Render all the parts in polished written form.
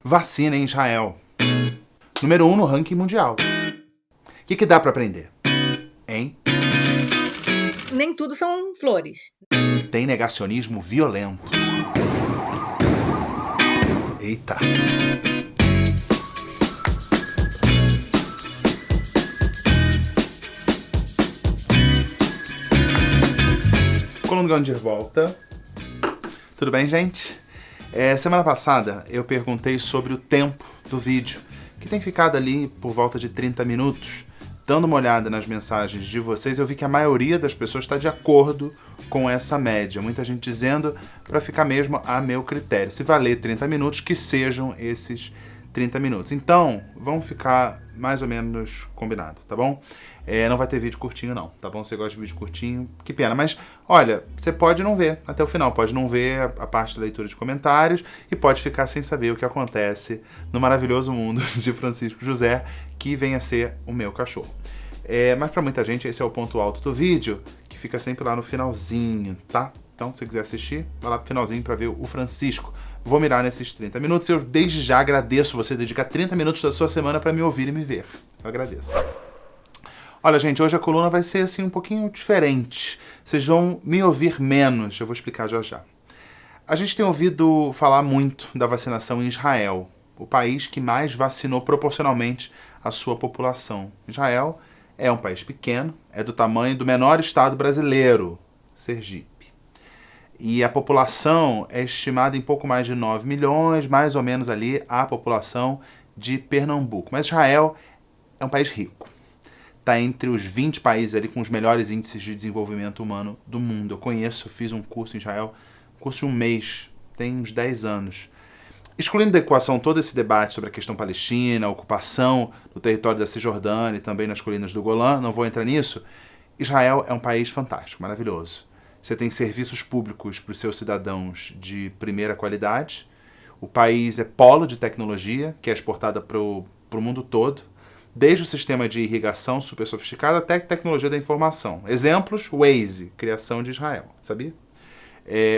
Vacina em Israel. Número 1 no ranking mundial. O que dá pra aprender? Hein? Nem tudo são flores. Tem negacionismo violento. Eita. Coluna de volta. Tudo bem, gente? Semana passada eu perguntei sobre o tempo do vídeo, que tem ficado ali por volta de 30 minutos. Dando uma olhada nas mensagens de vocês, eu vi que a maioria das pessoas está de acordo com essa média. Muita gente dizendo para ficar mesmo a meu critério. Se valer 30 minutos, que sejam esses 30 minutos. Então, vamos ficar mais ou menos combinado, tá bom? Não vai ter vídeo curtinho não, tá bom? Você gosta de vídeo curtinho, que pena. Mas, olha, você pode não ver até o final, pode não ver a parte da leitura de comentários e pode ficar sem saber o que acontece no maravilhoso mundo de Francisco José, que vem a ser o meu cachorro. Mas pra muita gente esse é o ponto alto do vídeo, que fica sempre lá no finalzinho, tá? Então, se você quiser assistir, vai lá pro finalzinho pra ver o Francisco. Vou mirar nesses 30 minutos. Eu desde já agradeço você dedicar 30 minutos da sua semana pra me ouvir e me ver. Eu agradeço. Olha, gente, hoje a coluna vai ser assim um pouquinho diferente. Vocês vão me ouvir menos, eu vou explicar já já. A gente tem ouvido falar muito da vacinação em Israel, o país que mais vacinou proporcionalmente à sua população. Israel é um país pequeno, é do tamanho do menor estado brasileiro, Sergipe. E a população é estimada em pouco mais de 9 milhões, mais ou menos ali a população de Pernambuco. Mas Israel é um país rico. Está entre os 20 países ali com os melhores índices de desenvolvimento humano do mundo. Eu fiz um curso em Israel, curso de um mês, tem uns 10 anos. Excluindo da equação todo esse debate sobre a questão palestina, a ocupação do território da Cisjordânia e também nas colinas do Golã, não vou entrar nisso, Israel é um país fantástico, maravilhoso. Você tem serviços públicos para os seus cidadãos de primeira qualidade. O país é polo de tecnologia, que é exportada para o mundo todo. Desde o sistema de irrigação super sofisticado até a tecnologia da informação. Exemplos, Waze, criação de Israel, sabia?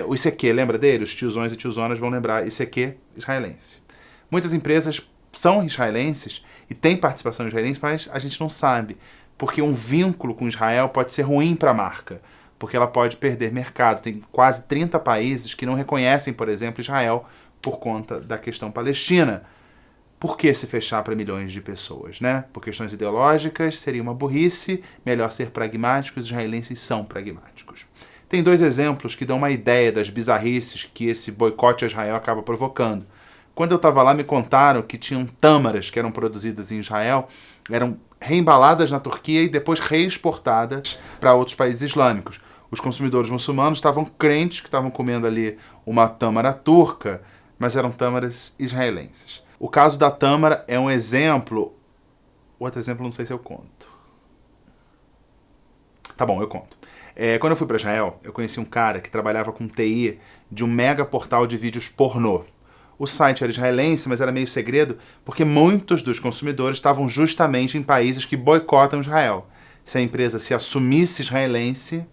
O ICQ, lembra dele? Os tiozões e tiozonas vão lembrar ICQ israelense. Muitas empresas são israelenses e têm participação israelense, mas a gente não sabe, porque um vínculo com Israel pode ser ruim para a marca, porque ela pode perder mercado. Tem quase 30 países que não reconhecem, por exemplo, Israel por conta da questão palestina. Por que se fechar para milhões de pessoas, né? Por questões ideológicas, seria uma burrice, melhor ser pragmáticos, os israelenses são pragmáticos. Tem 2 exemplos que dão uma ideia das bizarrices que esse boicote a Israel acaba provocando. Quando eu estava lá, me contaram que tinham tâmaras que eram produzidas em Israel, eram reembaladas na Turquia e depois reexportadas para outros países islâmicos. Os consumidores muçulmanos estavam crentes que estavam comendo ali uma tâmara turca, mas eram tâmaras israelenses. O caso da tâmara é um exemplo. O outro exemplo não sei se eu conto. Tá bom, eu conto. Quando eu fui para Israel, eu conheci um cara que trabalhava com TI de um mega portal de vídeos pornô. O site era israelense, mas era meio segredo, porque muitos dos consumidores estavam justamente em países que boicotam Israel. Se a empresa se assumisse israelense,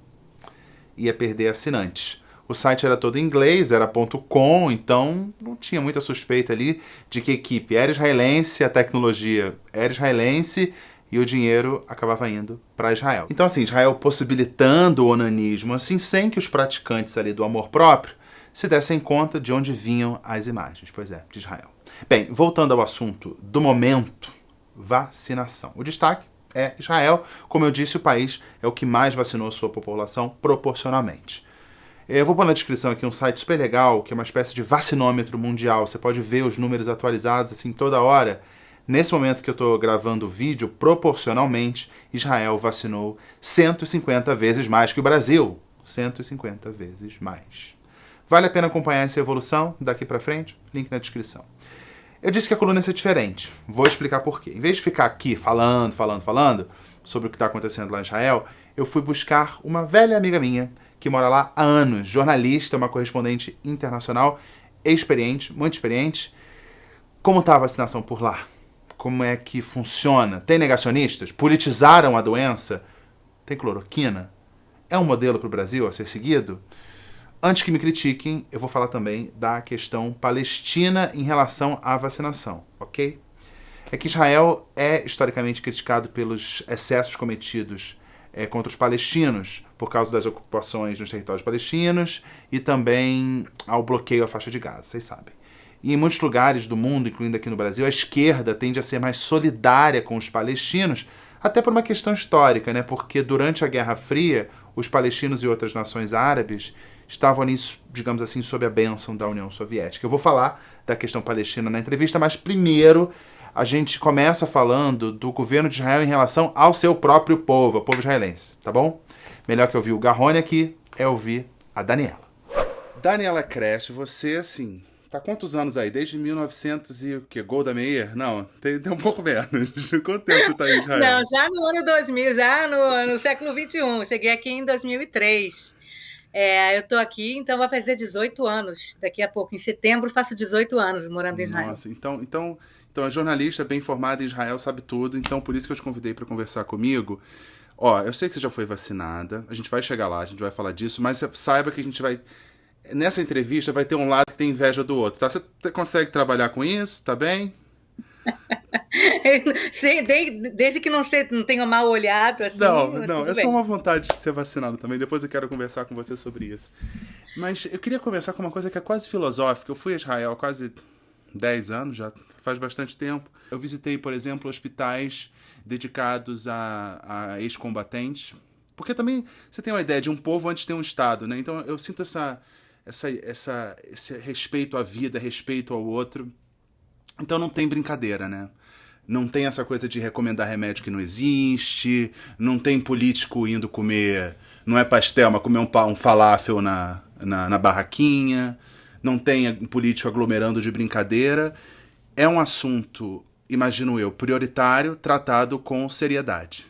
ia perder assinantes. O site era todo em inglês, era .com, então não tinha muita suspeita ali de que a equipe era israelense, a tecnologia era israelense e o dinheiro acabava indo para Israel. Então, assim, Israel possibilitando o onanismo, assim, sem que os praticantes ali do amor próprio se dessem conta de onde vinham as imagens. Pois é, de Israel. Bem, voltando ao assunto do momento, vacinação. O destaque é Israel. Como eu disse, o país é o que mais vacinou sua população proporcionalmente. Eu vou pôr na descrição aqui um site super legal, que é uma espécie de vacinômetro mundial. Você pode ver os números atualizados assim toda hora. Nesse momento que eu estou gravando o vídeo, proporcionalmente, Israel vacinou 150 vezes mais que o Brasil. 150 vezes mais. Vale a pena acompanhar essa evolução daqui para frente? Link na descrição. Eu disse que a coluna ia ser diferente. Vou explicar por quê. Em vez de ficar aqui falando sobre o que está acontecendo lá em Israel, eu fui buscar uma velha amiga minha, que mora lá há anos, jornalista, uma correspondente internacional, experiente, muito experiente. Como está a vacinação por lá? Como é que funciona? Tem negacionistas? Politizaram a doença? Tem cloroquina? É um modelo para o Brasil a ser seguido? Antes que me critiquem, eu vou falar também da questão palestina em relação à vacinação, ok? É que Israel é historicamente criticado pelos excessos cometidos contra os palestinos por causa das ocupações nos territórios palestinos e também ao bloqueio à faixa de Gaza, vocês sabem. E em muitos lugares do mundo, incluindo aqui no Brasil, a esquerda tende a ser mais solidária com os palestinos, até por uma questão histórica, né? Porque durante a Guerra Fria, os palestinos e outras nações árabes estavam ali, digamos assim, sob a bênção da União Soviética. Eu vou falar da questão palestina na entrevista, mas primeiro a gente começa falando do governo de Israel em relação ao seu próprio povo, ao povo israelense, tá bom? Melhor que ouvir o Garrone aqui é ouvir a Daniela. Daniela Crash, você, assim, tá quantos anos aí? Desde 1900 e o quê? Golda Meir? Não, tem um pouco menos. Quanto tempo você tá em Israel? Não, já no ano 2000, já no século XXI. Cheguei aqui em 2003. Eu estou aqui, então vai fazer 18 anos. Daqui a pouco, em setembro, faço 18 anos morando em Israel. Nossa, então a jornalista bem formada em Israel sabe tudo, então por isso que eu te convidei para conversar comigo. Ó, eu sei que você já foi vacinada, a gente vai chegar lá, a gente vai falar disso, mas saiba que a gente vai... Nessa entrevista vai ter um lado que tem inveja do outro, tá? Você consegue trabalhar com isso, tá bem? Sim, desde que não tenha mal olhado, assim, não, é só bem. uma vontade de ser vacinado também, depois eu quero conversar com você sobre isso. Mas eu queria conversar com uma coisa que é quase filosófica. Eu fui a Israel há quase 10 anos, já faz bastante tempo. Eu visitei, por exemplo, hospitais dedicados a ex-combatentes, porque também você tem uma ideia de um povo antes de ter um Estado, né? Então eu sinto esse respeito à vida, respeito ao outro. Então não tem brincadeira, né? Não tem essa coisa de recomendar remédio que não existe, não tem político indo comer, não é pastel, mas comer um falafel na barraquinha, não tem político aglomerando de brincadeira. É um assunto, imagino eu, prioritário, tratado com seriedade.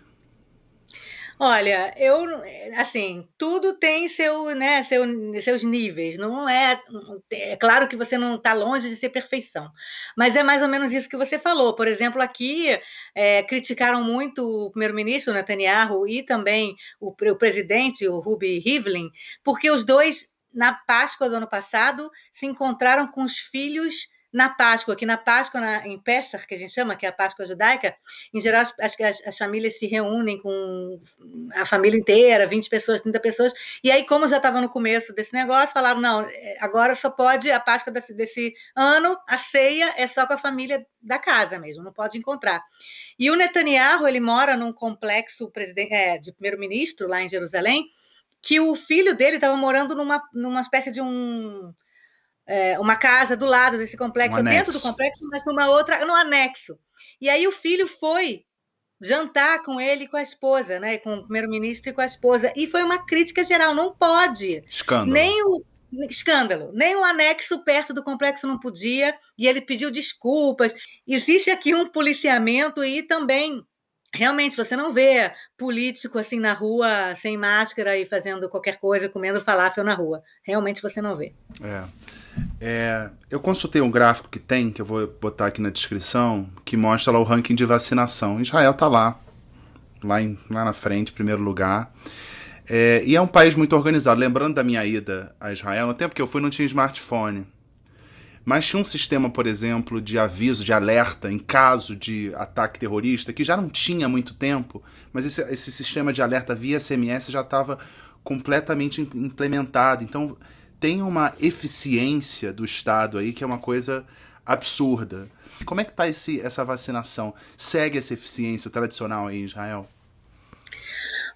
Olha, assim, tudo tem seus níveis, não é claro que você não está longe de ser perfeição, mas é mais ou menos isso que você falou. Por exemplo, aqui criticaram muito o primeiro-ministro Netanyahu e também o presidente, o Rubi Rivlin, porque os dois, na Páscoa do ano passado, se encontraram com os filhos na Páscoa, em Pessah, que a gente chama, que é a Páscoa judaica, em geral as famílias se reúnem com a família inteira, 20 pessoas, 30 pessoas, e aí como já estava no começo desse negócio, falaram, não, agora só pode, a Páscoa desse ano, a ceia é só com a família da casa mesmo, não pode encontrar. E o Netanyahu, ele mora num complexo de primeiro-ministro, lá em Jerusalém, que o filho dele estava morando numa espécie de uma casa do lado desse complexo, dentro do complexo, mas numa outra, no anexo. E aí o filho foi jantar com ele e com a esposa, né? Com o primeiro-ministro e com a esposa. E foi uma crítica geral, não pode. Escândalo. Nem o anexo perto do complexo não podia, e ele pediu desculpas. Existe aqui um policiamento e também... Realmente, você não vê político assim na rua, sem máscara e fazendo qualquer coisa, comendo falafel na rua. Realmente você não vê. Eu consultei um gráfico que eu vou botar aqui na descrição, que mostra lá o ranking de vacinação. Israel está lá na frente, em primeiro lugar. E é um país muito organizado. Lembrando da minha ida a Israel, no tempo que eu fui não tinha smartphone. Mas tinha um sistema, por exemplo, de aviso, de alerta em caso de ataque terrorista, que já não tinha há muito tempo, mas esse sistema de alerta via SMS já estava completamente implementado. Então tem uma eficiência do Estado aí que é uma coisa absurda. Como é que está essa vacinação? Segue essa eficiência tradicional aí em Israel?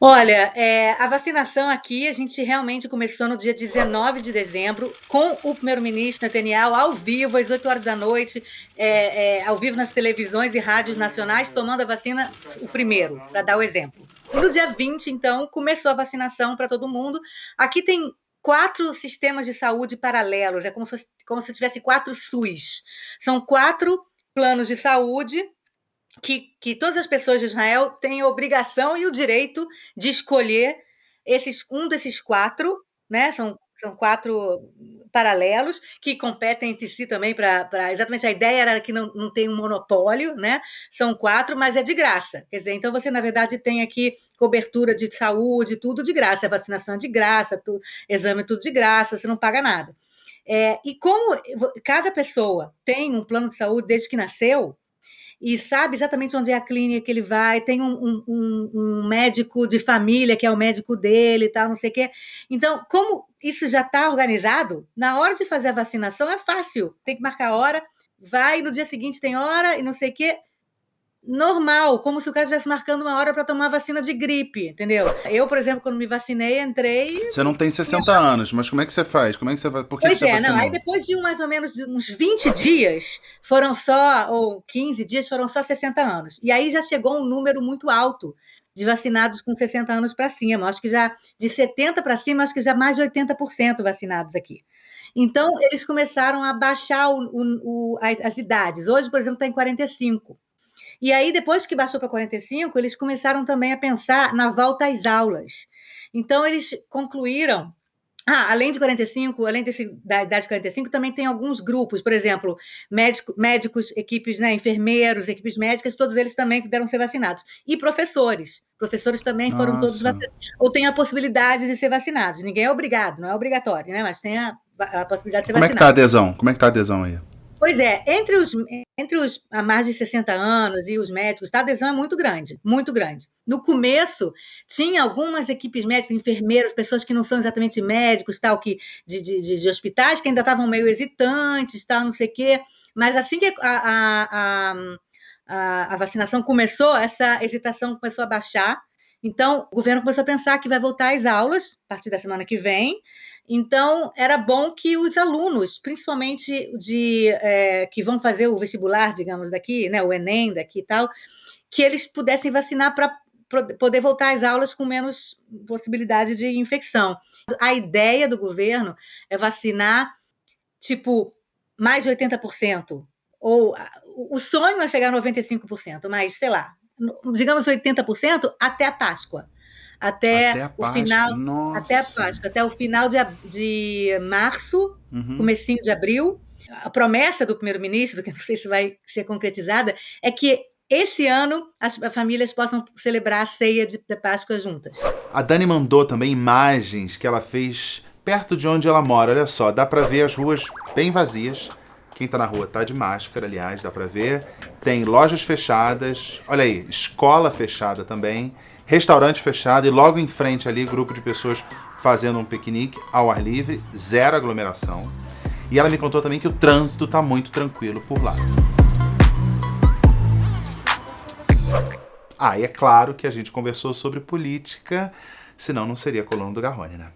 Olha, a vacinação aqui, a gente realmente começou no dia 19 de dezembro, com o primeiro-ministro Netanyahu ao vivo, às 8 horas da noite, ao vivo nas televisões e rádios nacionais, tomando a vacina, o primeiro, para dar o exemplo. E no dia 20, então, começou a vacinação para todo mundo. Aqui tem 4 sistemas de saúde paralelos, é como se tivesse 4 SUS. São 4 planos de saúde que todas as pessoas de Israel têm a obrigação e o direito de escolher um desses 4, né? São 4 paralelos que competem entre si também para exatamente a ideia era que não tem um monopólio, né? São 4, mas é de graça. Quer dizer, então você, na verdade, tem aqui cobertura de saúde, tudo de graça, a vacinação é de graça, exame tudo de graça, você não paga nada. E como cada pessoa tem um plano de saúde desde que nasceu, e sabe exatamente onde é a clínica que ele vai, tem um médico de família, que é o médico dele e tal, não sei o quê. Então, como isso já está organizado, na hora de fazer a vacinação é fácil, tem que marcar a hora, vai, no dia seguinte tem hora e não sei o quê, normal, como se o cara estivesse marcando uma hora para tomar vacina de gripe, entendeu? Eu, por exemplo, quando me vacinei, entrei... Você não tem 60 anos, mas como é que você faz? Por que Pois você vacinou? aí depois de mais ou menos uns 20 dias, ou 15 dias, foram só 60 anos. E aí já chegou um número muito alto de vacinados com 60 anos para cima. Acho que já de 70 para cima, acho que já mais de 80% vacinados aqui. Então, eles começaram a baixar as idades. Hoje, por exemplo, está em 45. E aí, depois que baixou para 45, eles começaram também a pensar na volta às aulas. Então, eles concluíram... além de 45, além da idade de 45, também tem alguns grupos, por exemplo, médicos, equipes, né, enfermeiros, equipes médicas, todos eles também puderam ser vacinados. E professores. Professores também foram todos vacinados. Ou tem a possibilidade de ser vacinados. Ninguém é obrigado, não é obrigatório, né? Mas tem a possibilidade de ser vacinado. Como é que está a adesão? Como é que está a adesão aí? Pois é, entre os a mais de 60 anos e os médicos, a adesão é muito grande, muito grande. No começo, tinha algumas equipes médicas, enfermeiros, pessoas que não são exatamente médicos, tal, de hospitais, que ainda estavam meio hesitantes, tal, não sei o quê, mas assim que a vacinação começou, essa hesitação começou a baixar. Então, o governo começou a pensar que vai voltar às aulas a partir da semana que vem. Então, era bom que os alunos, principalmente que vão fazer o vestibular, digamos, daqui, né, o Enem daqui e tal, que eles pudessem vacinar para poder voltar às aulas com menos possibilidade de infecção. A ideia do governo é vacinar, tipo, mais de 80%. Ou o sonho é chegar a 95%, mas, sei lá, digamos 80% até a Páscoa. Até a Páscoa, até o final de março, comecinho de abril. A promessa do primeiro-ministro, que não sei se vai ser concretizada, é que esse ano as famílias possam celebrar a ceia de Páscoa juntas. A Dani mandou também imagens que ela fez perto de onde ela mora. Olha só, dá pra ver as ruas bem vazias. Quem tá na rua tá de máscara, aliás, dá pra ver. Tem lojas fechadas, olha aí, escola fechada também, restaurante fechado e logo em frente ali, grupo de pessoas fazendo um piquenique ao ar livre, zero aglomeração. E ela me contou também que o trânsito tá muito tranquilo por lá. E é claro que a gente conversou sobre política, senão não seria Coluna do Garrone, né?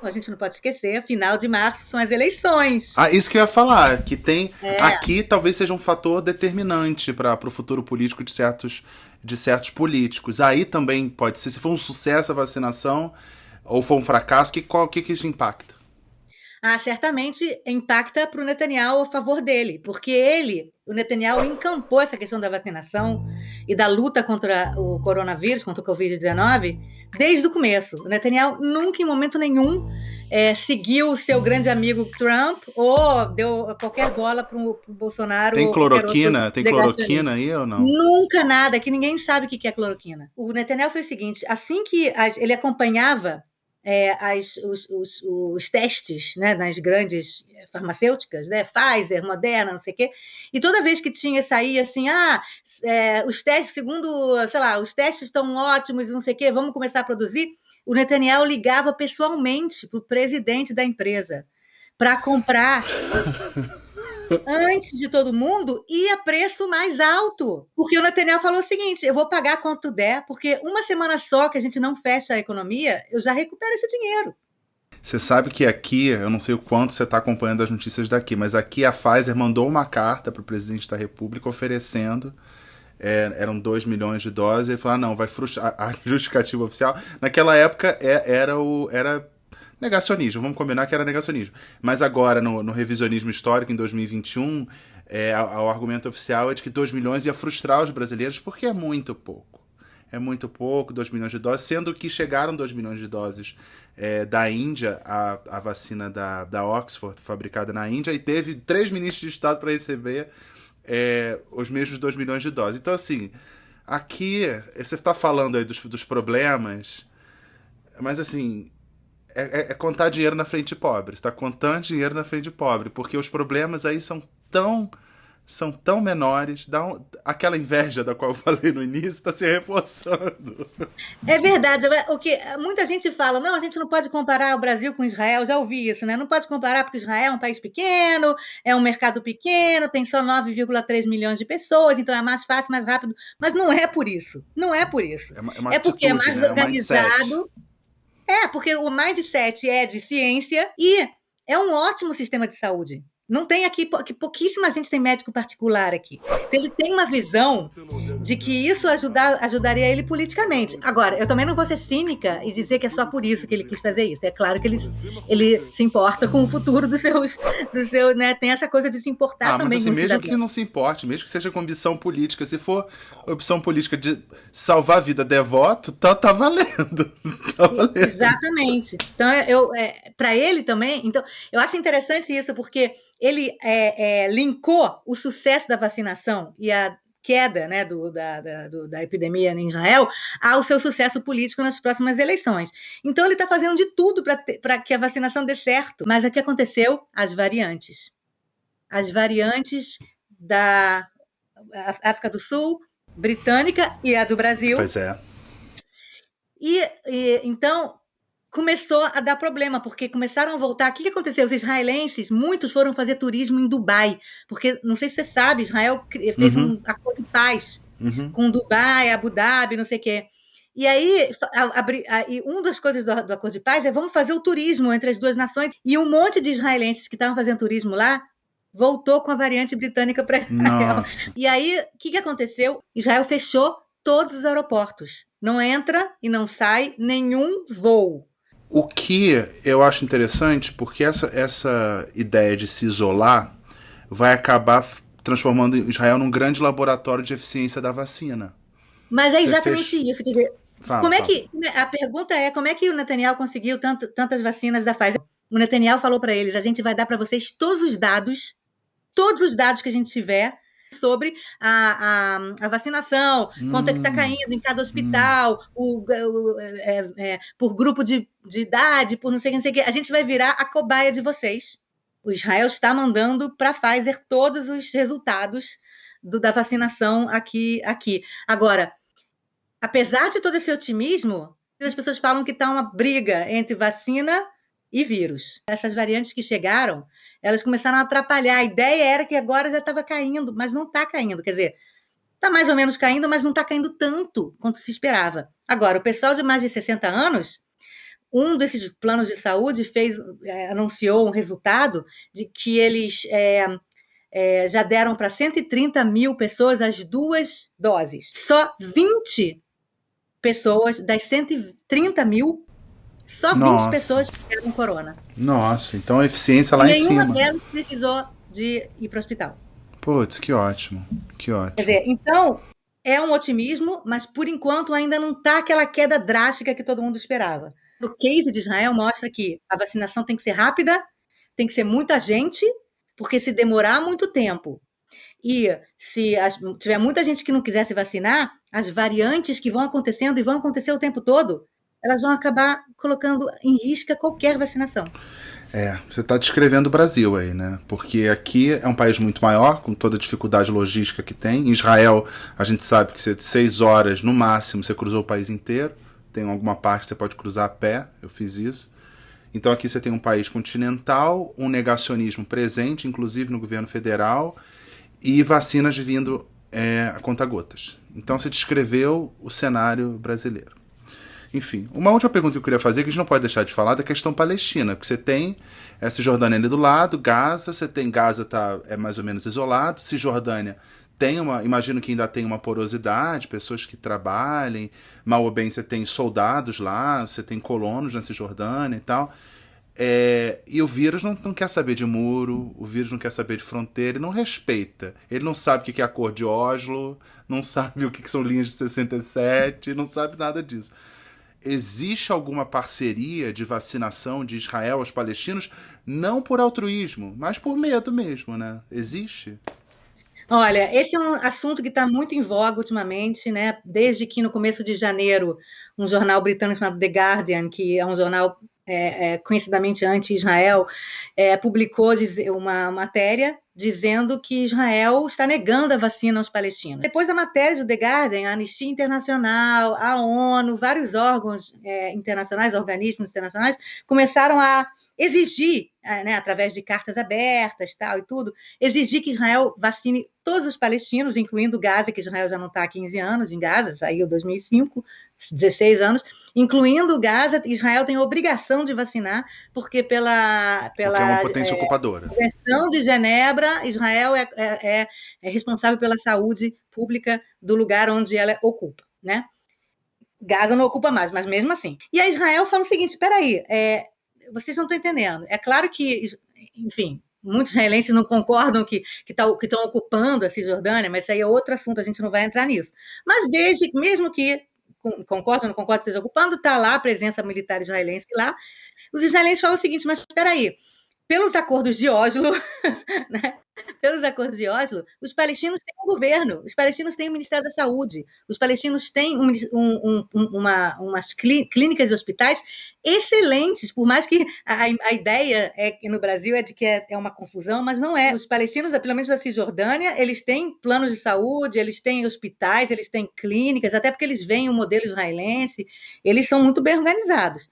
A gente não pode esquecer, final de março são as eleições. Isso que eu ia falar, que tem... Aqui talvez seja um fator determinante para o futuro político de certos políticos. Aí também pode ser, se for um sucesso a vacinação ou for um fracasso, o que isso impacta? Certamente impacta para o Netanyahu a favor dele, porque o Netanyahu encampou essa questão da vacinação e da luta contra o coronavírus, contra o Covid-19, desde o começo. O Netanyahu nunca, em momento nenhum, seguiu o seu grande amigo Trump ou deu qualquer bola para o Bolsonaro. Tem cloroquina? Tem cloroquina aí ou não? Nunca nada, que ninguém sabe o que é cloroquina. O Netanyahu fez o seguinte, assim que ele acompanhava os testes, né, nas grandes farmacêuticas, né, Pfizer, Moderna, não sei o quê, e toda vez que saía assim, os testes, segundo, sei lá, os testes estão ótimos, não sei o quê, vamos começar a produzir, o Netanyahu ligava pessoalmente para o presidente da empresa para comprar antes de todo mundo e a preço mais alto. Porque o Netanyahu falou o seguinte, eu vou pagar quanto der, porque uma semana só que a gente não fecha a economia, eu já recupero esse dinheiro. Você sabe que aqui, eu não sei o quanto você está acompanhando as notícias daqui, mas aqui a Pfizer mandou uma carta para o presidente da República oferecendo, eram 2 milhões de doses, e ele falou, não, vai frustrar, a justificativa oficial, naquela época era negacionismo, vamos combinar que era negacionismo. Mas agora, no revisionismo histórico, em 2021, o argumento oficial é de que 2 milhões ia frustrar os brasileiros, porque é muito pouco. é muito pouco, 2 milhões de doses, sendo que chegaram 2 milhões de doses da Índia, a vacina da Oxford, fabricada na Índia, e teve 3 ministros de Estado para receber os mesmos 2 milhões de doses. Então, assim, aqui, você está falando aí dos problemas, mas, assim, é contar dinheiro na frente de pobre. Você está contando dinheiro na frente de pobre, porque os problemas aí são tão menores, aquela inveja da qual eu falei no início está se reforçando. É verdade. O que muita gente fala, não, a gente não pode comparar o Brasil com Israel, já ouvi isso, né? Não pode comparar porque Israel é um país pequeno, é um mercado pequeno, tem só 9,3 milhões de pessoas, então é mais fácil, mais rápido. Mas não é por isso. Não é por isso. Uma porque é mais organizado. mindset. Porque o mindset é de ciência e é um ótimo sistema de saúde. Não tem aqui, pouquíssima gente tem médico particular aqui. Ele tem uma visão de que isso ajudaria ele politicamente. Agora, eu também não vou ser cínica e dizer que é só por isso que ele quis fazer isso. É claro que ele se importa com o futuro do seu, né? Tem essa coisa de se importar também. Mas assim, mesmo que não se importe, mesmo que seja com ambição política, se for opção política de salvar a vida devoto, tá valendo. Tá valendo. Exatamente. Então, para ele também, então, eu acho interessante isso, porque ele linkou o sucesso da vacinação e a queda, né, da epidemia em Israel ao seu sucesso político nas próximas eleições. Então, ele está fazendo de tudo para que a vacinação dê certo. Mas o que aconteceu? As variantes. As variantes da África do Sul, britânica e a do Brasil. Pois é. Então, começou a dar problema, porque começaram a voltar. O que aconteceu? Os israelenses, muitos foram fazer turismo em Dubai, porque, não sei se você sabe, Israel fez um acordo de paz com Dubai, Abu Dhabi, não sei o quê. E aí, uma das coisas do acordo de paz é vamos fazer o turismo entre as duas nações. E um monte de israelenses que estavam fazendo turismo lá voltou com a variante britânica para Israel. Nossa. E aí, o que aconteceu? Israel fechou todos os aeroportos. Não entra e não sai nenhum voo. O que eu acho interessante, porque essa ideia de se isolar vai acabar transformando Israel num grande laboratório de eficiência da vacina. Mas é exatamente isso. Quer dizer, Fala. A pergunta é como é que o Netanyahu conseguiu tantas vacinas da Pfizer? O Netanyahu falou para eles, a gente vai dar para vocês todos os dados que a gente tiver sobre a vacinação, quanto é que está caindo em cada hospital, por grupo de idade, por não sei o que. A gente vai virar a cobaia de vocês. O Israel está mandando para a Pfizer todos os resultados da vacinação aqui. Agora, apesar de todo esse otimismo, as pessoas falam que está uma briga entre vacina e vírus. Essas variantes que chegaram, elas começaram a atrapalhar. A ideia era que agora já estava caindo, mas não está caindo. Quer dizer, está mais ou menos caindo, mas não está caindo tanto quanto se esperava. Agora, o pessoal de mais de 60 anos, um desses planos de saúde anunciou um resultado de que eles já deram para 130 mil pessoas as 2 doses. Só 20 pessoas das 130 mil, só 20 pessoas pegaram corona. Nossa, então a eficiência lá em cima. Nenhuma delas precisou de ir para o hospital. Putz, que ótimo. Quer dizer, então, é um otimismo, mas por enquanto ainda não está aquela queda drástica que todo mundo esperava. O case de Israel mostra que a vacinação tem que ser rápida, tem que ser muita gente, porque se demorar muito tempo e se tiver muita gente que não quiser se vacinar, as variantes que vão acontecendo e vão acontecer o tempo todo, elas vão acabar colocando em risco qualquer vacinação. Você está descrevendo o Brasil aí, né? Porque aqui é um país muito maior, com toda a dificuldade logística que tem. Em Israel, a gente sabe que 6 horas, no máximo, você cruzou o país inteiro. Tem alguma parte que você pode cruzar a pé, eu fiz isso. Então aqui você tem um país continental, um negacionismo presente, inclusive no governo federal, e vacinas vindo a conta-gotas. Então você descreveu o cenário brasileiro. Enfim, uma última pergunta que eu queria fazer, que a gente não pode deixar de falar, da questão palestina, porque você tem Cisjordânia ali do lado, Gaza, Gaza é mais ou menos isolado, Cisjordânia imagino que ainda tem uma porosidade, pessoas que trabalhem, mal ou bem você tem soldados lá, você tem colonos na Cisjordânia e tal. E o vírus não quer saber de muro, o vírus não quer saber de fronteira, ele não respeita. Ele não sabe o que é a cor de Oslo, não sabe o que são linhas de 67, não sabe nada disso. Existe alguma parceria de vacinação de Israel aos palestinos, não por altruísmo, mas por medo mesmo, né? Existe? Olha, esse é um assunto que está muito em voga ultimamente, né? Desde que no começo de janeiro, um jornal britânico chamado The Guardian, que é um jornal conhecidamente anti-Israel, publicou uma matéria dizendo que Israel está negando a vacina aos palestinos. Depois da matéria do The Guardian, a Anistia Internacional, a ONU, vários órgãos internacionais, organismos internacionais, começaram a exigir, né, através de cartas abertas, tal e tudo, exigir que Israel vacine todos os palestinos, incluindo Gaza, que Israel já não está há 15 anos em Gaza, saiu em 2005, 16 anos, incluindo Gaza, Israel tem a obrigação de vacinar, porque Porque é uma potência ocupadora. Convenção de Genebra, Israel é responsável pela saúde pública do lugar onde ela ocupa, né? Gaza não ocupa mais, mas mesmo assim. E a Israel fala o seguinte, espera aí, vocês não estão entendendo. É claro que, enfim, muitos israelenses não concordam que estão ocupando a Cisjordânia, mas isso aí é outro assunto, a gente não vai entrar nisso. Mas mesmo que concorda ou não concorda que esteja ocupando, está lá a presença militar israelense lá. Os israelenses falam o seguinte, mas espera aí, pelos acordos de Oslo, né? Pelos acordos de Oslo, os palestinos têm um governo, os palestinos têm o Ministério da Saúde, os palestinos têm umas clínicas e hospitais excelentes, por mais que a ideia no Brasil é de que é uma confusão, mas não é. Os palestinos, pelo menos da Cisjordânia, eles têm planos de saúde, eles têm hospitais, eles têm clínicas, até porque eles veem o modelo israelense, eles são muito bem organizados.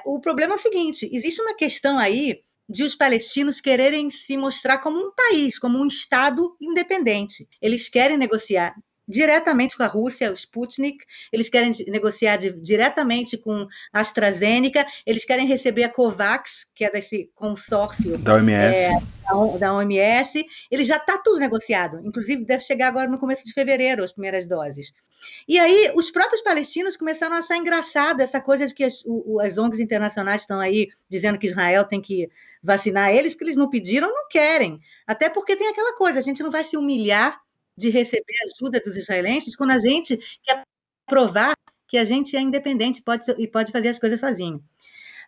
O problema é o seguinte, existe uma questão aí de os palestinos quererem se mostrar como um país, como um Estado independente. Eles querem negociar diretamente com a Rússia, o Sputnik, eles querem negociar diretamente com a AstraZeneca, eles querem receber a COVAX, que é desse consórcio da OMS. Da OMS, ele já está tudo negociado, inclusive deve chegar agora no começo de fevereiro as primeiras doses. E aí os próprios palestinos começaram a achar engraçado essa coisa de que as ONGs internacionais estão aí dizendo que Israel tem que vacinar eles, porque eles não pediram, não querem. Até porque tem aquela coisa, a gente não vai se humilhar de receber ajuda dos israelenses quando a gente quer provar que a gente é independente e pode fazer as coisas sozinho.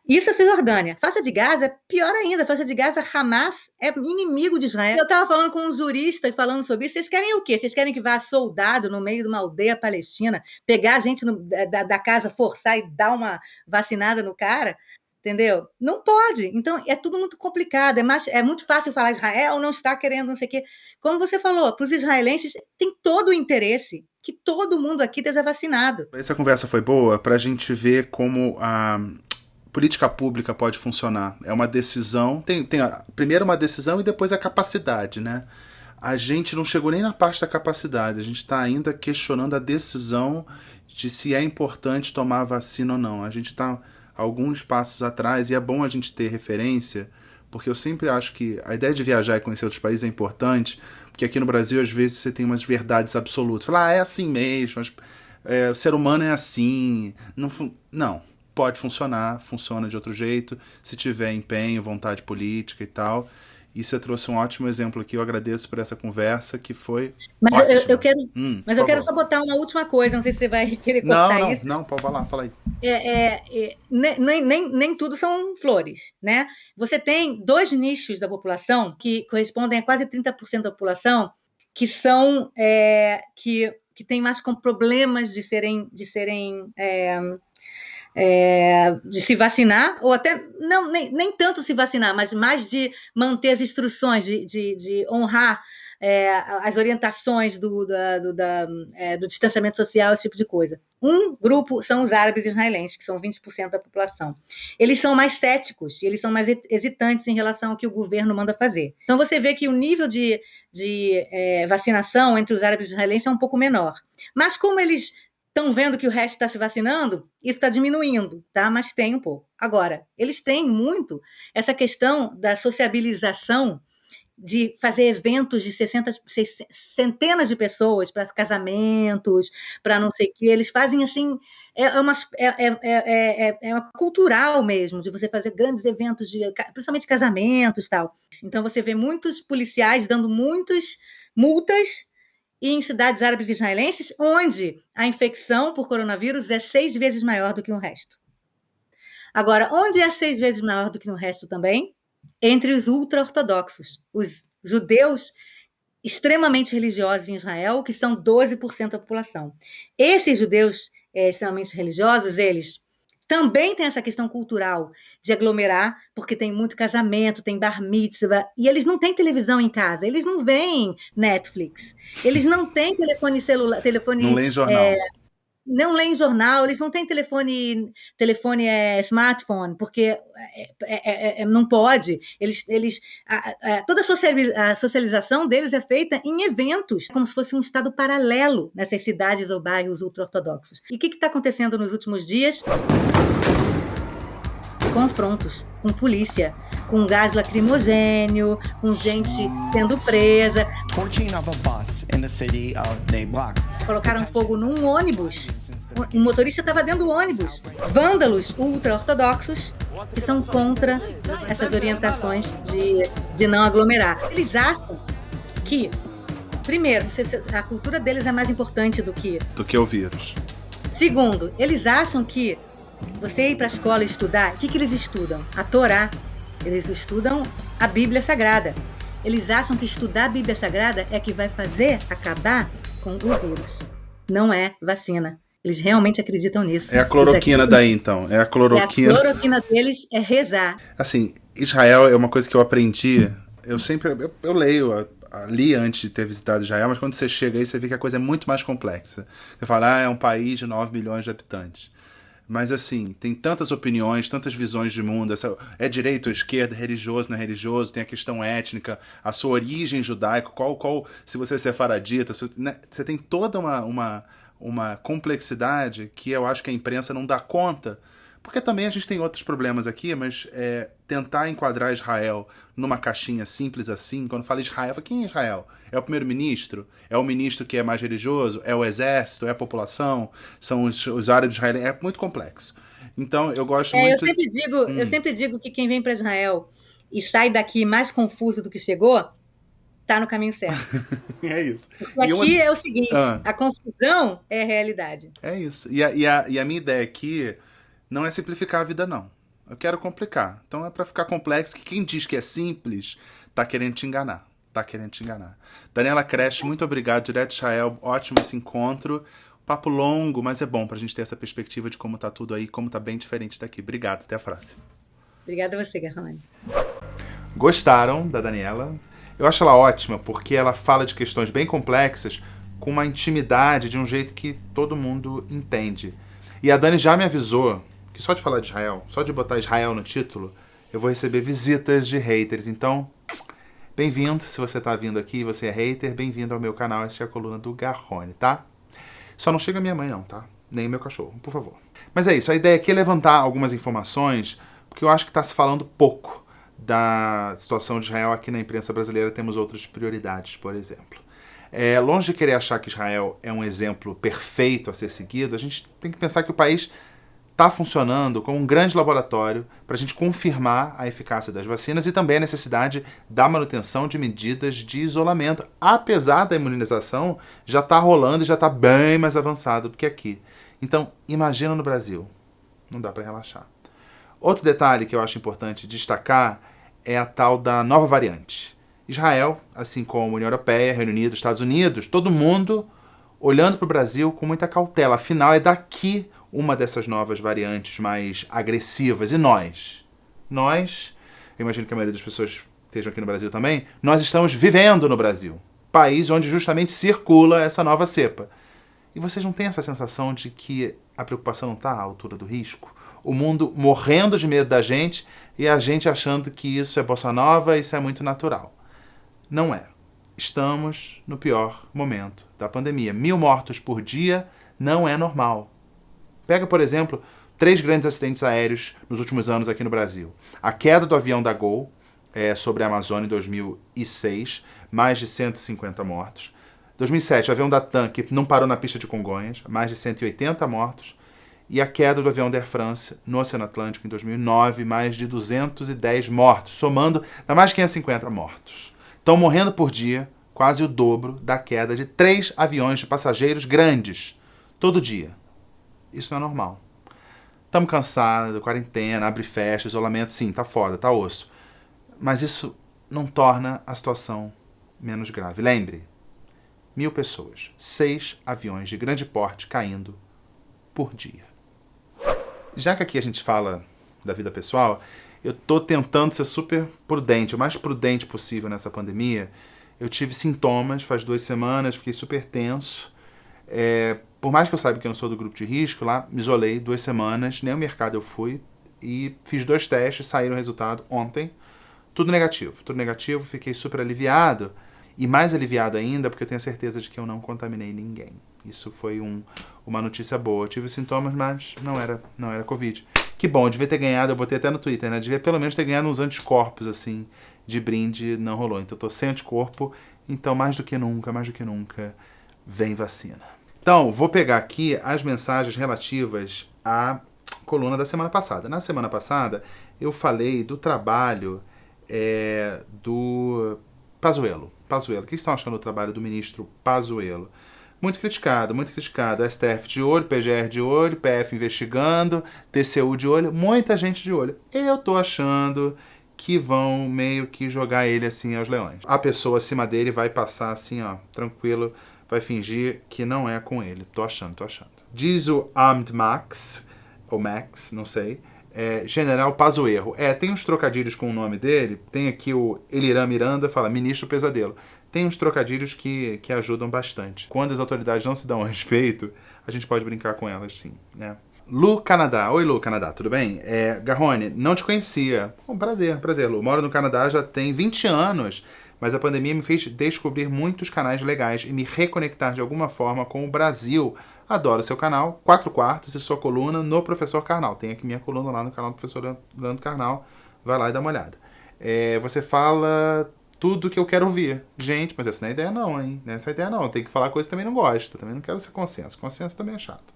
Isso é Cisjordânia. Faixa de Gaza é pior ainda. Faixa de Gaza, Hamas é inimigo de Israel. Eu estava falando com um jurista e falando sobre isso. Vocês querem o quê? Vocês querem que vá soldado no meio de uma aldeia palestina, pegar a gente da casa, forçar e dar uma vacinada no cara? Entendeu? Não pode. Então, é tudo muito complicado. É muito fácil falar Israel não está querendo não sei o quê. Como você falou, para os israelenses tem todo o interesse que todo mundo aqui esteja vacinado. Essa conversa foi boa para a gente ver como a política pública pode funcionar. É uma decisão, tem primeiro uma decisão e depois a capacidade, né? A gente não chegou nem na parte da capacidade, a gente está ainda questionando a decisão de se é importante tomar a vacina ou não. A gente está alguns passos atrás e é bom a gente ter referência, porque eu sempre acho que a ideia de viajar e conhecer outros países é importante, porque aqui no Brasil às vezes você tem umas verdades absolutas. Fala, é assim mesmo, o ser humano é assim. Não. Pode funcionar, funciona de outro jeito, se tiver empenho, vontade política e tal. E você trouxe um ótimo exemplo aqui, eu agradeço por essa conversa, que foi ótima. Eu quero só botar uma última coisa, não sei se você vai querer cortar isso. Não, pode falar, fala aí. Nem tudo são flores, né? Você tem 2 nichos da população que correspondem a quase 30% da população que são que têm mais com problemas de se vacinar, ou até nem tanto se vacinar, mas mais de manter as instruções, de honrar as orientações do distanciamento social, esse tipo de coisa. Um grupo são os árabes israelenses, que são 20% da população. Eles são mais céticos, eles são mais hesitantes em relação ao que o governo manda fazer. Então, você vê que o nível de vacinação entre os árabes israelenses é um pouco menor. Mas como eles estão vendo que o resto está se vacinando, isso está diminuindo, tá? Mas tem um pouco. Agora, eles têm muito essa questão da sociabilização de fazer eventos de centenas de pessoas para casamentos, para não sei o que. Eles fazem assim, uma cultural mesmo, de você fazer grandes eventos, principalmente casamentos e tal. Então você vê muitos policiais dando muitas multas em cidades árabes israelenses, onde a infecção por coronavírus é 6 vezes maior do que no resto. Agora, onde é 6 vezes maior do que no resto também? Entre os ultra-ortodoxos, os judeus extremamente religiosos em Israel, que são 12% da população. Esses judeus extremamente religiosos, eles também têm essa questão cultural de aglomerar, porque tem muito casamento, tem bar mitzvah, e eles não têm televisão em casa, eles não veem Netflix, eles não têm telefone celular, Não leem jornal. Não leem jornal, eles não têm telefone smartphone, porque não pode. Toda a socialização deles é feita em eventos, como se fosse um estado paralelo nessas cidades ou bairros ultra-ortodoxos. E o que está acontecendo nos últimos dias? Confrontos com polícia, com gás lacrimogênio, com gente sendo presa. Colocaram fogo num ônibus. O motorista estava dentro do ônibus. Vândalos ultra-ortodoxos que são contra essas orientações de não aglomerar. Eles acham que, primeiro, a cultura deles é mais importante do que o vírus. Segundo, eles acham que você ir para a escola estudar, o que eles estudam? A Torá. Eles estudam a Bíblia Sagrada. Eles acham que estudar a Bíblia Sagrada é que vai fazer acabar com o vírus. Não é vacina. Eles realmente acreditam nisso. É a cloroquina daí, então. É a cloroquina. A cloroquina deles é rezar. Assim, Israel é uma coisa que eu aprendi. Eu leio, li antes de ter visitado Israel, mas quando você chega aí, você vê que a coisa é muito mais complexa. Você fala, é um país de 9 milhões de habitantes. Mas assim, tem tantas opiniões, tantas visões de mundo, é direita ou esquerda, religioso, não é religioso, tem a questão étnica, a sua origem judaica, se você é sefaradita, você tem toda uma complexidade que eu acho que a imprensa não dá conta, porque também a gente tem outros problemas aqui, mas tentar enquadrar Israel numa caixinha simples assim, quando fala Israel, fala, quem é Israel? É o primeiro-ministro? É o ministro que é mais religioso? É o exército? É a população? São os árabes israelenses? É muito complexo. Então, eu gosto muito... Eu sempre digo que quem vem para Israel e sai daqui mais confuso do que chegou, está no caminho certo. É isso. Porque aqui é o seguinte, a confusão é a realidade. É isso. E a minha ideia aqui não é simplificar a vida, não. Eu quero complicar. Então é para ficar complexo, que quem diz que é simples tá querendo te enganar. Daniela Kresh, muito obrigado, direto de Israel. Ótimo esse encontro. Papo longo, mas é bom pra gente ter essa perspectiva de como tá tudo aí, como tá bem diferente daqui. Obrigado, até a próxima. Obrigada a você, Garrone. Gostaram da Daniela? Eu acho ela ótima, porque ela fala de questões bem complexas com uma intimidade de um jeito que todo mundo entende. E a Dani já me avisou que só de falar de Israel, só de botar Israel no título, eu vou receber visitas de haters. Então, bem-vindo, se você tá vindo aqui e você é hater, bem-vindo ao meu canal, essa é a coluna do Garrone, tá? Só não chega a minha mãe não, tá? Nem o meu cachorro, por favor. Mas é isso, a ideia aqui é levantar algumas informações, porque eu acho que tá se falando pouco da situação de Israel aqui na imprensa brasileira. Temos outras prioridades, por exemplo. Longe de querer achar que Israel é um exemplo perfeito a ser seguido, a gente tem que pensar que o país está funcionando como um grande laboratório para a gente confirmar a eficácia das vacinas e também a necessidade da manutenção de medidas de isolamento, apesar da imunização já estar rolando e já está bem mais avançado do que aqui. Então, imagina no Brasil. Não dá para relaxar. Outro detalhe que eu acho importante destacar é a tal da nova variante. Israel, assim como a União Europeia, Reino Unido, Estados Unidos, todo mundo olhando para o Brasil com muita cautela. Afinal, é daqui uma dessas novas variantes mais agressivas. E nós, eu imagino que a maioria das pessoas estejam aqui no Brasil também, nós estamos vivendo no Brasil, país onde justamente circula essa nova cepa. E vocês não têm essa sensação de que a preocupação não está à altura do risco? O mundo morrendo de medo da gente e a gente achando que isso é bossa nova, isso é muito natural. Não é. Estamos no pior momento da pandemia. 1.000 mortos por dia não é normal. Pega, por exemplo, 3 grandes acidentes aéreos nos últimos anos aqui no Brasil. A queda do avião da Gol, sobre a Amazônia em 2006, mais de 150 mortos. 2007, o avião da TAM, que não parou na pista de Congonhas, mais de 180 mortos. E a queda do avião da Air France no Oceano Atlântico em 2009, mais de 210 mortos, somando, dá mais de 550 mortos. Estão morrendo por dia, quase o dobro da queda de 3 aviões de passageiros grandes, todo dia. Isso não é normal. Estamos cansados, quarentena, abre e fecha, isolamento, sim, tá foda, tá osso. Mas isso não torna a situação menos grave. Lembre, 1.000 pessoas, 6 aviões de grande porte caindo por dia. Já que aqui a gente fala da vida pessoal, eu tô tentando ser super prudente, o mais prudente possível nessa pandemia. Eu tive sintomas faz 2 semanas, fiquei super tenso. Por mais que eu saiba que eu não sou do grupo de risco, lá me isolei 2 semanas, nem ao mercado eu fui, e fiz 2 testes, saíram o resultado ontem. Tudo negativo, fiquei super aliviado. E mais aliviado ainda porque eu tenho a certeza de que eu não contaminei ninguém. Isso foi uma notícia boa. Eu tive sintomas, mas não era Covid. Que bom, eu devia ter ganhado, eu botei até no Twitter, né? Devia pelo menos ter ganhado uns anticorpos, assim, de brinde, não rolou. Então eu tô sem anticorpo, então mais do que nunca, vem vacina. Então, vou pegar aqui as mensagens relativas à coluna da semana passada. Na semana passada, eu falei do trabalho do Pazuello. O que vocês estão achando do trabalho do ministro Pazuello? Muito criticado. STF de olho, PGR de olho, PF investigando, TCU de olho, muita gente de olho. Eu tô achando que vão meio que jogar ele assim aos leões. A pessoa acima dele vai passar assim, ó, tranquilo, vai fingir que não é com ele. Tô achando. Diz o Armed Max, ou Max, não sei, General Pazuello. Tem uns trocadilhos com o nome dele. Tem aqui o Eliran Miranda, fala Ministro Pesadelo. Tem uns trocadilhos que ajudam bastante. Quando as autoridades não se dão a respeito, a gente pode brincar com elas, sim, né? Lu Canadá. Oi, Lu Canadá, tudo bem? Garrone, não te conhecia. Bom, prazer, Lu. Moro no Canadá já tem 20 anos, mas a pandemia me fez descobrir muitos canais legais e me reconectar de alguma forma com o Brasil. Adoro seu canal, 4 quartos e sua coluna no Professor Karnal. Tem aqui minha coluna lá no canal do Professor Leandro Karnal. Vai lá e dá uma olhada. Você fala tudo que eu quero ouvir. Gente, mas essa não é ideia não, hein? Essa é a ideia não. Tem que falar coisa que também não gosta. Também não quero ser consenso. Consenso também é chato.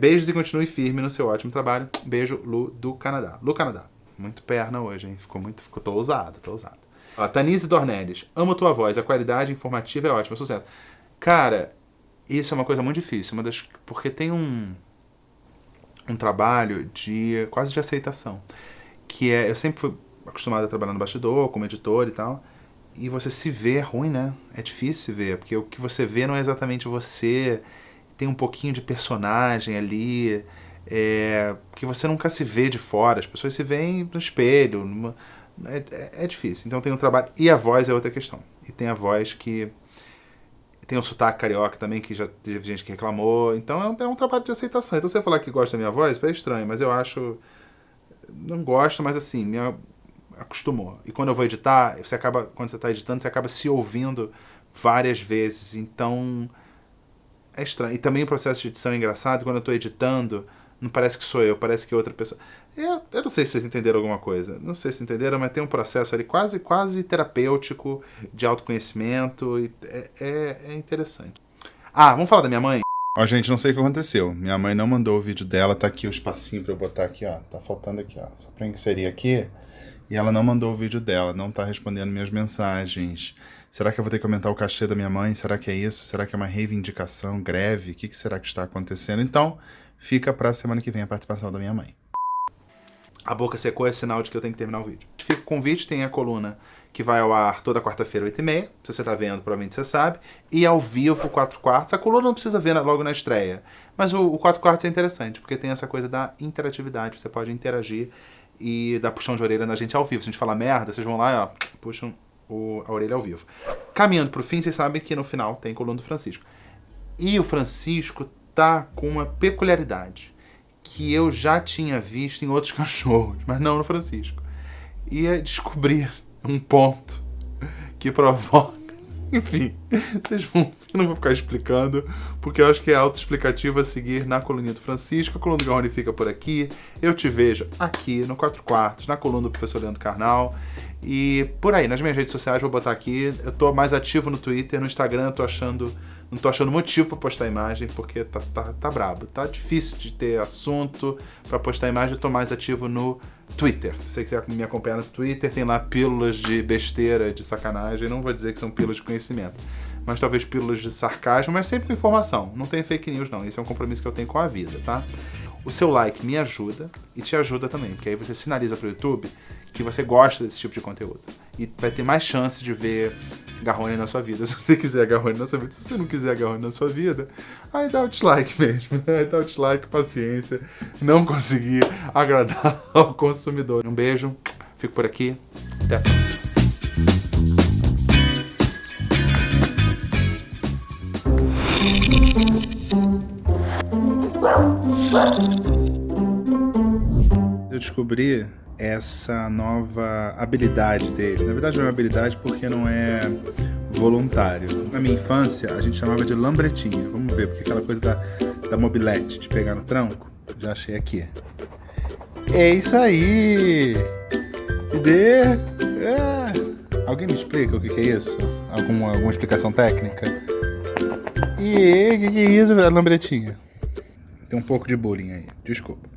Beijos e continue firme no seu ótimo trabalho. Beijo, Lu do Canadá. Lu Canadá. Muito perna hoje, hein? Tô ousado. Ó, Tanise Dornelles. Amo tua voz. A qualidade informativa é ótima. Sucesso. Cara, isso é uma coisa muito difícil, porque tem um trabalho quase de aceitação, que eu sempre fui acostumado a trabalhar no bastidor, como editor e tal, e você se vê é ruim, né? É difícil se ver, porque o que você vê não é exatamente você, tem um pouquinho de personagem ali, que você nunca se vê de fora, as pessoas se veem no espelho, é difícil. Então tem um trabalho, e a voz é outra questão, e tem a voz que tem um sotaque carioca também, que já teve gente que reclamou. Então é um trabalho de aceitação. Então você falar que gosta da minha voz, é estranho, mas eu acho... Não gosto, mas assim, me acostumou. E quando eu vou editar, quando você está editando, você acaba se ouvindo várias vezes. Então é estranho. E também o processo de edição é engraçado. Quando eu estou editando, não parece que sou eu, parece que é outra pessoa. Eu não sei se vocês entenderam alguma coisa. Não sei se entenderam, mas tem um processo ali quase terapêutico, de autoconhecimento. E é interessante. Vamos falar da minha mãe? Ó, gente, não sei o que aconteceu. Minha mãe não mandou o vídeo dela. Tá aqui o espacinho pra eu botar aqui, ó. Tá faltando aqui, ó. Só pra inserir aqui. E ela não mandou o vídeo dela. Não tá respondendo minhas mensagens. Será que eu vou ter que aumentar o cachê da minha mãe? Será que é isso? Será que é uma reivindicação, greve? O que será que está acontecendo? Então, fica pra semana que vem a participação da minha mãe. A boca secou é sinal de que eu tenho que terminar o vídeo. Fica com o convite, tem a coluna que vai ao ar toda quarta-feira, 8h30. Se você tá vendo, provavelmente você sabe. E ao vivo, 4 quartos. A coluna não precisa ver logo na estreia. Mas o 4 quartos é interessante, porque tem essa coisa da interatividade. Você pode interagir e dar puxão de orelha na gente ao vivo. Se a gente falar merda, vocês vão lá e ó, puxam a orelha ao vivo. Caminhando pro fim, vocês sabem que no final tem coluna do Francisco. E o Francisco tá com uma peculiaridade que eu já tinha visto em outros cachorros, mas não no Francisco. E é descobrir um ponto que provoca Enfim, vocês vão... Eu não vou ficar explicando, porque eu acho que é autoexplicativo a seguir na coluninha do Francisco. A coluna do Garrone fica por aqui. Eu te vejo aqui no 4 Quartos, na coluna do professor Leandro Carnal. E por aí, nas minhas redes sociais, vou botar aqui. Eu tô mais ativo no Twitter, no Instagram, não tô achando motivo pra postar imagem, porque tá brabo. Tá difícil de ter assunto pra postar imagem, eu tô mais ativo no Twitter. Se você quiser me acompanhar no Twitter, tem lá pílulas de besteira, de sacanagem. Não vou dizer que são pílulas de conhecimento, mas talvez pílulas de sarcasmo, mas sempre com informação. Não tem fake news, não. Esse é um compromisso que eu tenho com a vida, tá? O seu like me ajuda e te ajuda também, porque aí você sinaliza pro YouTube que você gosta desse tipo de conteúdo. E vai ter mais chance de ver Garrone na sua vida. Se você quiser Garrone na sua vida. Se você não quiser Garrone na sua vida, aí dá o dislike mesmo. Aí dá o dislike, paciência. Não consegui agradar ao consumidor. Um beijo, fico por aqui. Até a próxima. Eu descobri essa nova habilidade dele. Na verdade não é uma habilidade porque não é voluntário. Na minha infância a gente chamava de lambretinha. Vamos ver, porque aquela coisa da mobilete, de pegar no tranco, já achei aqui. É isso aí! Alguém me explica o que é isso? Alguma explicação técnica? E que é isso, velho, lambretinha? Tem um pouco de bullying aí, desculpa.